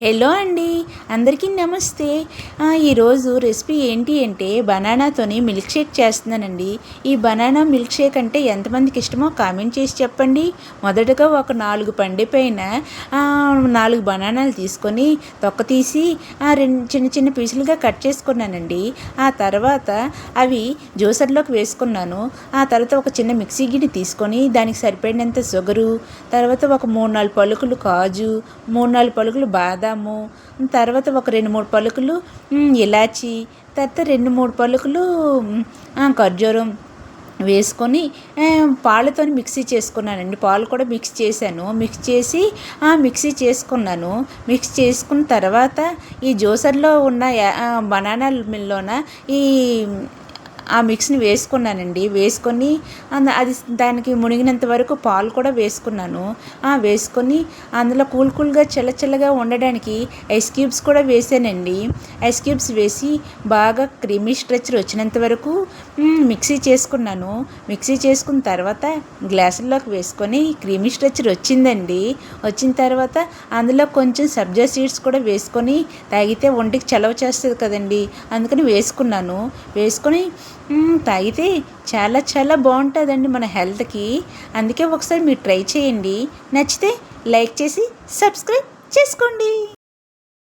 Hello అండి, అందరికీ నమస్తే. ఈరోజు రెసిపీ ఏంటి అంటే బనానాతోని మిల్క్ షేక్ చేస్తున్నానండి. ఈ బనానా మిల్క్ షేక్ అంటే ఎంతమందికి ఇష్టమో కామెంట్ చేసి చెప్పండి. మొదటగా ఒక 4 పండిపోయిన 4 బనానాలు తీసుకొని తొక్క తీసి చిన్న చిన్న పీసులుగా కట్ చేసుకున్నానండి. ఆ తర్వాత అవి జ్యూసర్లోకి వేసుకున్నాను. ఆ తర్వాత ఒక చిన్న మిక్సీ గిన్నె తీసుకొని దానికి సరిపడినంత షుగరు, తర్వాత ఒక 3-4 పలుకులు కాజు, 3-4 పలుకులు బాదం, తర్వాత ఒక 2-3 పలుకులు ఇలాచి, తర్వాత 2-3 పలుకులు ఖర్జూరం వేసుకొని పాలతో మిక్సీ చేసుకున్నానండి. పాలు కూడా మిక్స్ చేశాను. మిక్సీ చేసుకున్నాను. మిక్స్ చేసుకున్న తర్వాత ఈ జ్యూసర్లో ఉన్న బనానాల్లోన ఈ మిక్స్ని వేసుకున్నానండి. వేసుకొని అది దానికి మునిగినంత వరకు పాలు కూడా వేసుకున్నాను. వేసుకొని అందులో కూల్గా చల్లగా ఉండడానికి ఐస్ క్యూబ్స్ కూడా వేసానండి. ఐస్ క్యూబ్స్ వేసి బాగా క్రీమీ స్ట్రక్చర్ వచ్చినంత వరకు మిక్సీ చేసుకున్నాను. మిక్సీ చేసుకున్న తర్వాత గ్లాసుల్లోకి వేసుకొని క్రీమీ స్ట్రక్చర్ వచ్చిందండి. వచ్చిన తర్వాత అందులో కొంచెం సబ్జా సీడ్స్ కూడా వేసుకొని తాగితే ఒంటికి చలవ చేస్తుంది కదండి, అందుకని వేసుకున్నాను. వేసుకొని తాగితే చాలా చాలా బాగుంటుందండి మన హెల్త్కి. అందుకే ఒకసారి మీరు ట్రై చేయండి. నచ్చితే లైక్ చేసి సబ్స్క్రైబ్ చేసుకోండి.